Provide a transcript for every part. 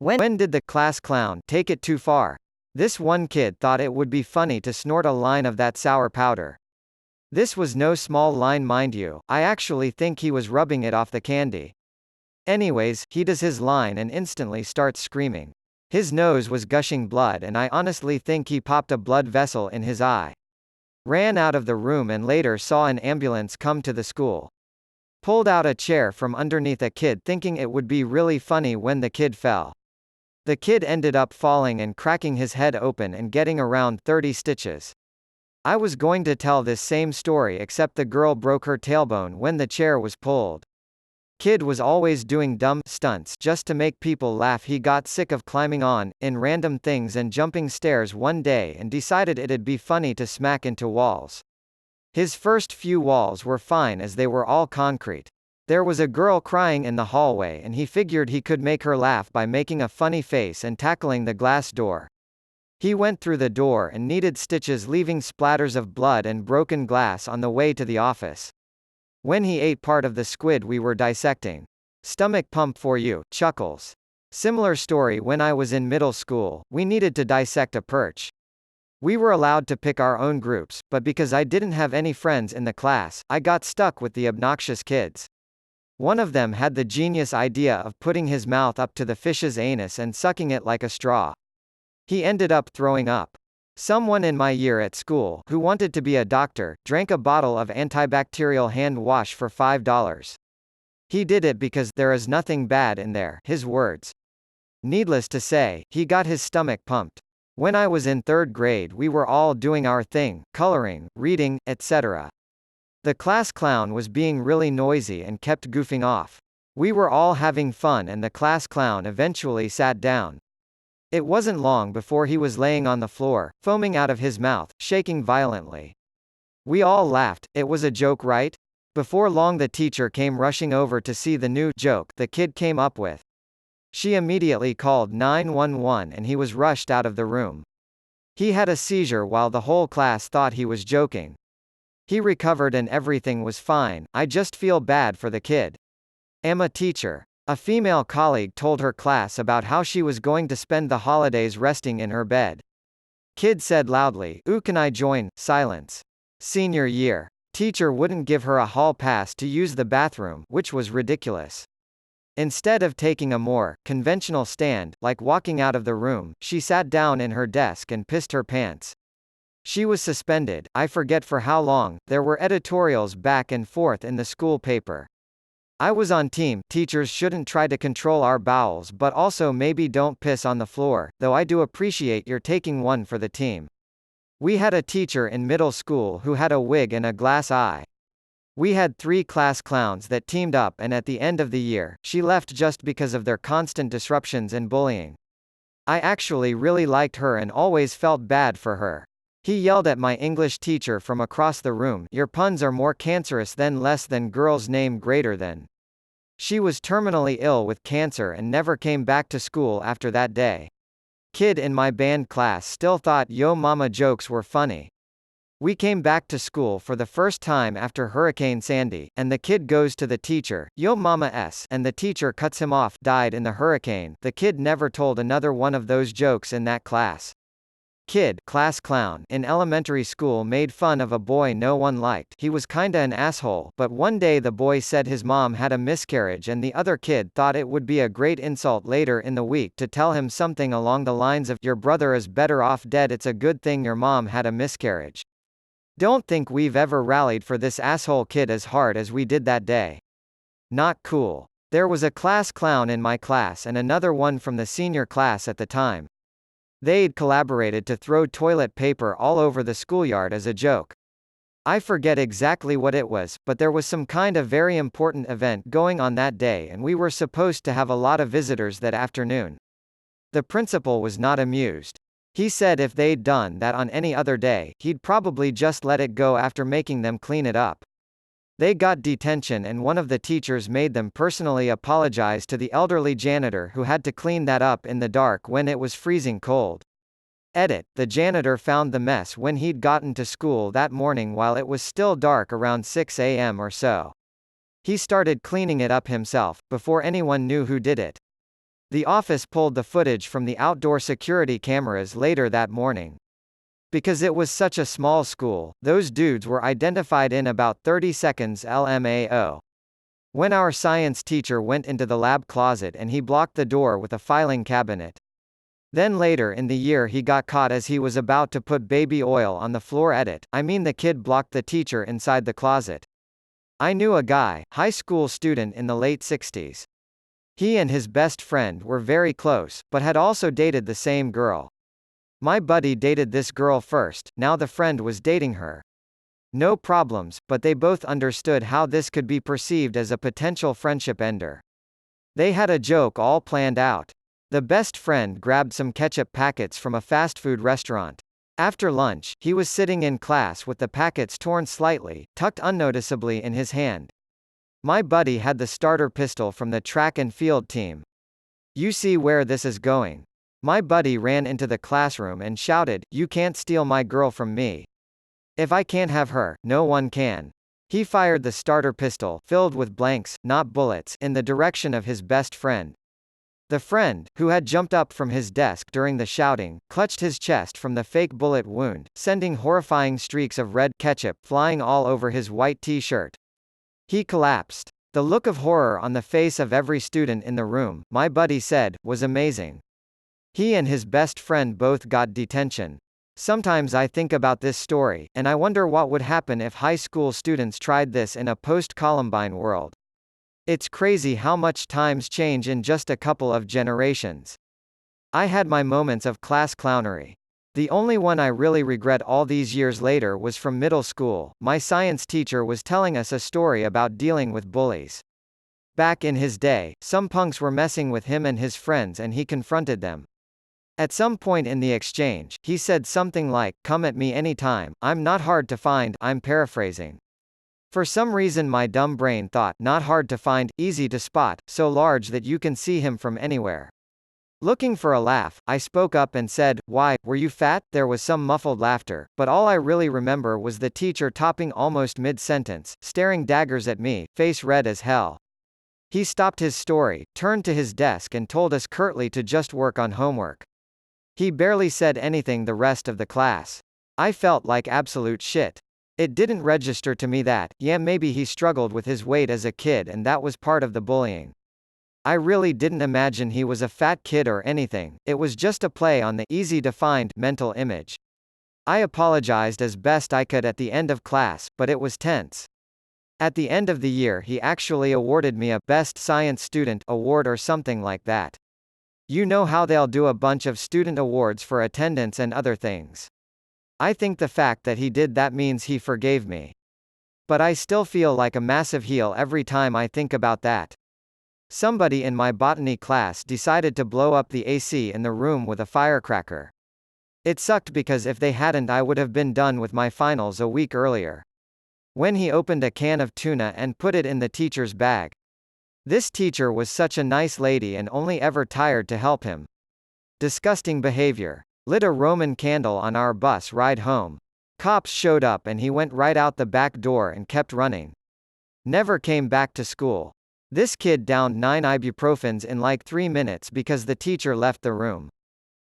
When did the class clown take it too far? This one kid thought it would be funny to snort a line of that sour powder. This was no small line, mind you. I actually think he was rubbing it off the candy. Anyways, he does his line and instantly starts screaming. His nose was gushing blood and I honestly think he popped a blood vessel in his eye. Ran out of the room and later saw an ambulance come to the school. Pulled out a chair from underneath a kid thinking it would be really funny when the kid fell. The kid ended up falling and cracking his head open and getting around 30 stitches. I was going to tell this same story except the girl broke her tailbone when the chair was pulled. Kid was always doing dumb stunts just to make people laugh. He got sick of climbing on in random things and jumping stairs one day and decided it'd be funny to smack into walls. His first few walls were fine as they were all concrete. There was a girl crying in the hallway and he figured he could make her laugh by making a funny face and tackling the glass door. He went through the door and needed stitches, leaving splatters of blood and broken glass on the way to the office. When he ate part of the squid we were dissecting. Stomach pump for you, chuckles. Similar story when I was in middle school, we needed to dissect a perch. We were allowed to pick our own groups, but because I didn't have any friends in the class, I got stuck with the obnoxious kids. One of them had the genius idea of putting his mouth up to the fish's anus and sucking it like a straw. He ended up throwing up. Someone in my year at school, who wanted to be a doctor, drank a bottle of antibacterial hand wash for $5. He did it because there is nothing bad in there, his words. Needless to say, he got his stomach pumped. When I was in 3rd grade we were all doing our thing, coloring, reading, etc. The class clown was being really noisy and kept goofing off. We were all having fun and the class clown eventually sat down. It wasn't long before he was laying on the floor, foaming out of his mouth, shaking violently. We all laughed. It was a joke, right? Before long the teacher came rushing over to see the new joke the kid came up with. She immediately called 911 and he was rushed out of the room. He had a seizure while the whole class thought he was joking. He recovered and everything was fine. I just feel bad for the kid. Am a teacher. A female colleague told her class about how she was going to spend the holidays resting in her bed. Kid said loudly, "Ooh, can I join?" Silence. Senior year. Teacher wouldn't give her a hall pass to use the bathroom, which was ridiculous. Instead of taking a more conventional stand, like walking out of the room, she sat down in her desk and pissed her pants. She was suspended, I forget for how long. There were editorials back and forth in the school paper. I was on team, teachers shouldn't try to control our bowels but also maybe don't piss on the floor, though I do appreciate your taking one for the team. We had a teacher in middle school who had a wig and a glass eye. We had 3 class clowns that teamed up and at the end of the year, she left just because of their constant disruptions and bullying. I actually really liked her and always felt bad for her. He yelled at my English teacher from across the room, "Your puns are more cancerous than less than girl's name greater than." She was terminally ill with cancer and never came back to school after that day. Kid in my band class still thought Yo Mama jokes were funny. We came back to school for the first time after Hurricane Sandy, and the kid goes to the teacher, "Yo Mama S," and the teacher cuts him off, "Died in the hurricane." The kid never told another one of those jokes in that class. Kid, class clown, in elementary school made fun of a boy no one liked. He was kinda an asshole, but one day the boy said his mom had a miscarriage and the other kid thought it would be a great insult later in the week to tell him something along the lines of, "Your brother is better off dead, it's a good thing your mom had a miscarriage." Don't think we've ever rallied for this asshole kid as hard as we did that day. Not cool. There was a class clown in my class and another one from the senior class at the time. They'd collaborated to throw toilet paper all over the schoolyard as a joke. I forget exactly what it was, but there was some kind of very important event going on that day and we were supposed to have a lot of visitors that afternoon. The principal was not amused. He said if they'd done that on any other day, he'd probably just let it go after making them clean it up. They got detention and one of the teachers made them personally apologize to the elderly janitor who had to clean that up in the dark when it was freezing cold. Edit: the janitor found the mess when he'd gotten to school that morning while it was still dark around 6 a.m. or so. He started cleaning it up himself, before anyone knew who did it. The office pulled the footage from the outdoor security cameras later that morning. Because it was such a small school, those dudes were identified in about 30 seconds LMAO. When our science teacher went into the lab closet and he blocked the door with a filing cabinet. Then later in the year he got caught as he was about to put baby oil on the floor. I mean the kid blocked the teacher inside the closet. I knew a guy, high school student in the late 60s. He and his best friend were very close, but had also dated the same girl. My buddy dated this girl first, now the friend was dating her. No problems, but they both understood how this could be perceived as a potential friendship ender. They had a joke all planned out. The best friend grabbed some ketchup packets from a fast food restaurant. After lunch, he was sitting in class with the packets torn slightly, tucked unnoticeably in his hand. My buddy had the starter pistol from the track and field team. "You see where this is going." My buddy ran into the classroom and shouted, "You can't steal my girl from me. If I can't have her, no one can." He fired the starter pistol, filled with blanks, not bullets, in the direction of his best friend. The friend, who had jumped up from his desk during the shouting, clutched his chest from the fake bullet wound, sending horrifying streaks of red ketchup flying all over his white t-shirt. He collapsed. The look of horror on the face of every student in the room, my buddy said, was amazing. He and his best friend both got detention. Sometimes I think about this story, and I wonder what would happen if high school students tried this in a post-Columbine world. It's crazy how much times change in just a couple of generations. I had my moments of class clownery. The only one I really regret all these years later was from middle school. My science teacher was telling us a story about dealing with bullies. Back in his day, some punks were messing with him and his friends and he confronted them. At some point in the exchange, he said something like, "Come at me anytime, I'm not hard to find." I'm paraphrasing. For some reason my dumb brain thought, not hard to find, easy to spot, so large that you can see him from anywhere. Looking for a laugh, I spoke up and said, "Why, were you fat?" There was some muffled laughter, but all I really remember was the teacher topping almost mid-sentence, staring daggers at me, face red as hell. He stopped his story, turned to his desk and told us curtly to just work on homework. He barely said anything the rest of the class. I felt like absolute shit. It didn't register to me that, yeah, maybe he struggled with his weight as a kid and that was part of the bullying. I really didn't imagine he was a fat kid or anything, it was just a play on the easy-to-find mental image. I apologized as best I could at the end of class, but it was tense. At the end of the year he actually awarded me a Best Science Student award or something like that. You know how they'll do a bunch of student awards for attendance and other things. I think the fact that he did that means he forgave me. But I still feel like a massive heel every time I think about that. Somebody in my botany class decided to blow up the AC in the room with a firecracker. It sucked because if they hadn't I would have been done with my finals a week earlier. When he opened a can of tuna and put it in the teacher's bag. This teacher was such a nice lady and only ever tired to help him. Disgusting behavior. Lit a Roman candle on our bus ride home. Cops showed up and he went right out the back door and kept running. Never came back to school. This kid downed 9 ibuprofens in like 3 minutes because the teacher left the room.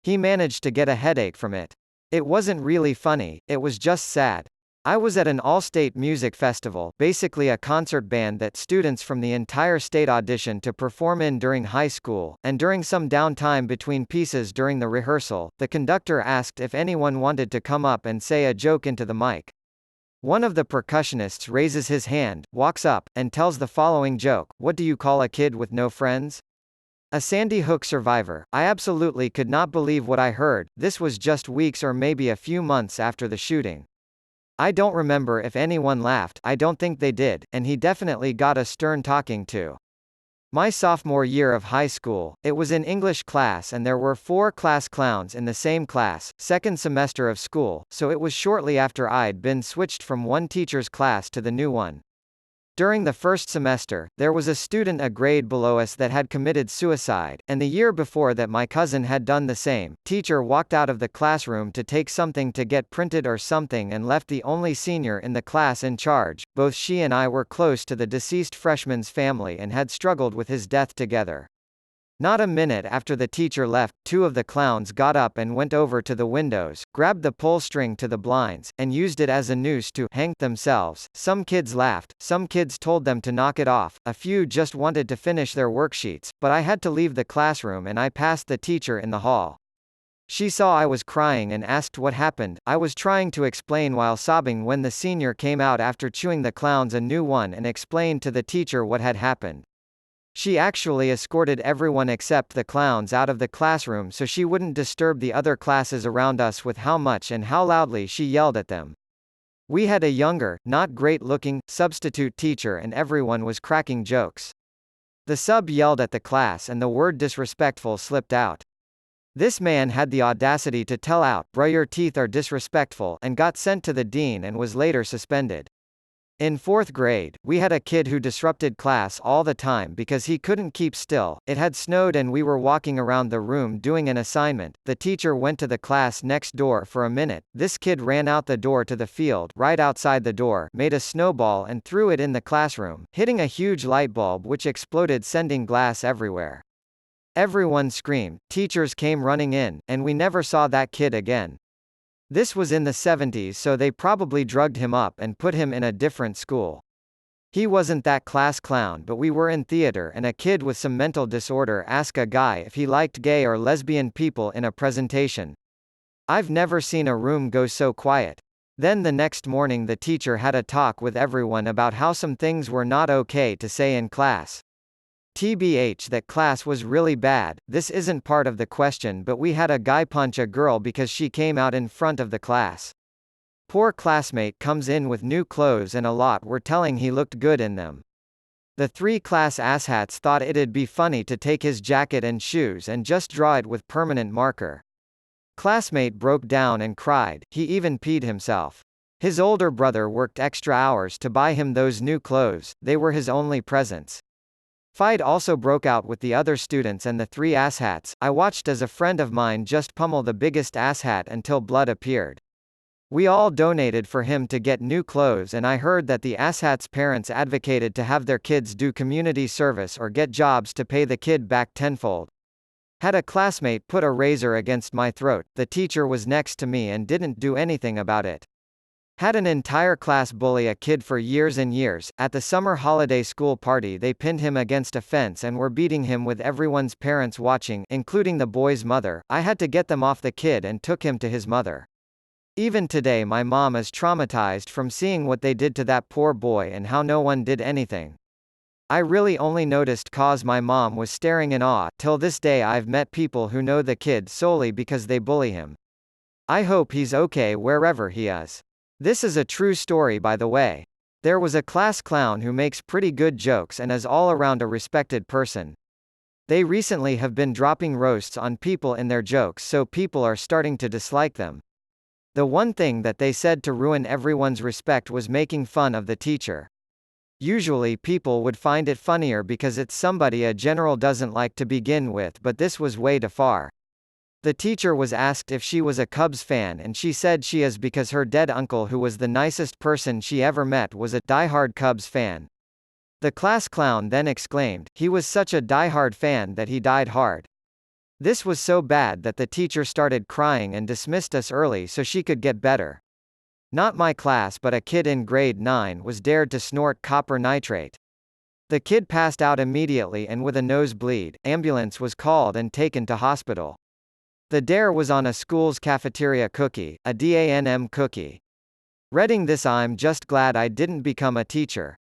He managed to get a headache from it. It wasn't really funny, it was just sad. I was at an all-state music festival, basically a concert band that students from the entire state auditioned to perform in during high school, and during some downtime between pieces during the rehearsal, the conductor asked if anyone wanted to come up and say a joke into the mic. One of the percussionists raises his hand, walks up, and tells the following joke: "What do you call a kid with no friends?" A Sandy Hook survivor, I absolutely could not believe what I heard. This was just weeks or maybe a few months after the shooting. I don't remember if anyone laughed, I don't think they did, and he definitely got a stern talking to. My sophomore year of high school, it was in English class and there were 4 class clowns in the same class, second semester of school, so it was shortly after I'd been switched from one teacher's class to the new one. During the first semester, there was a student a grade below us that had committed suicide, and the year before that my cousin had done the same. Teacher walked out of the classroom to take something to get printed or something and left the only senior in the class in charge. Both she and I were close to the deceased freshman's family and had struggled with his death together. Not a minute after the teacher left, two of the clowns got up and went over to the windows, grabbed the pull string to the blinds, and used it as a noose to hang themselves. Some kids laughed, some kids told them to knock it off, a few just wanted to finish their worksheets, but I had to leave the classroom and I passed the teacher in the hall. She saw I was crying and asked what happened. I was trying to explain while sobbing when the senior came out after chewing the clowns a new one and explained to the teacher what had happened. She actually escorted everyone except the clowns out of the classroom so she wouldn't disturb the other classes around us with how much and how loudly she yelled at them. We had a younger, not great-looking, substitute teacher and everyone was cracking jokes. The sub yelled at the class and the word disrespectful slipped out. This man had the audacity to tell out, "Bruh, your teeth are disrespectful," and got sent to the dean and was later suspended. In 4th grade, we had a kid who disrupted class all the time because he couldn't keep still. It had snowed and we were walking around the room doing an assignment. The teacher went to the class next door for a minute. This kid ran out the door to the field right outside the door, made a snowball and threw it in the classroom, hitting a huge light bulb which exploded, sending glass everywhere. Everyone screamed, teachers came running in, and we never saw that kid again. This was in the 70s, so they probably drugged him up and put him in a different school. He wasn't that class clown, but we were in theater and a kid with some mental disorder asked a guy if he liked gay or lesbian people in a presentation. I've never seen a room go so quiet. Then the next morning the teacher had a talk with everyone about how some things were not okay to say in class. TBH, that class was really bad. This isn't part of the question, but we had a guy punch a girl because she came out in front of the class. Poor classmate comes in with new clothes and a lot were telling he looked good in them. The 3 class asshats thought it'd be funny to take his jacket and shoes and just draw it with permanent marker. Classmate broke down and cried, he even peed himself. His older brother worked extra hours to buy him those new clothes, they were his only presents. Fight also broke out with the other students and the 3 asshats. I watched as a friend of mine just pummel the biggest asshat until blood appeared. We all donated for him to get new clothes and I heard that the asshat's parents advocated to have their kids do community service or get jobs to pay the kid back tenfold. Had a classmate put a razor against my throat, the teacher was next to me and didn't do anything about it. Had an entire class bully a kid for years and years. At the summer holiday school party they pinned him against a fence and were beating him with everyone's parents watching, including the boy's mother. I had to get them off the kid and took him to his mother. Even today my mom is traumatized from seeing what they did to that poor boy and how no one did anything. I really only noticed cause my mom was staring in awe. Till this day I've met people who know the kid solely because they bully him. I hope he's okay wherever he is. This is a true story, by the way. There was a class clown who makes pretty good jokes and is all around a respected person. They recently have been dropping roasts on people in their jokes, so people are starting to dislike them. The one thing that they said to ruin everyone's respect was making fun of the teacher. Usually people would find it funnier because it's somebody a general doesn't like to begin with, but this was way too far. The teacher was asked if she was a Cubs fan and she said she is because her dead uncle, who was the nicest person she ever met, was a diehard Cubs fan. The class clown then exclaimed, he was such a diehard fan that he died hard. This was so bad that the teacher started crying and dismissed us early so she could get better. Not my class, but a kid in grade 9 was dared to snort copper nitrate. The kid passed out immediately and with a nosebleed, ambulance was called and taken to hospital. The dare was on a school's cafeteria cookie, a DANM cookie. Reading this, I'm just glad I didn't become a teacher.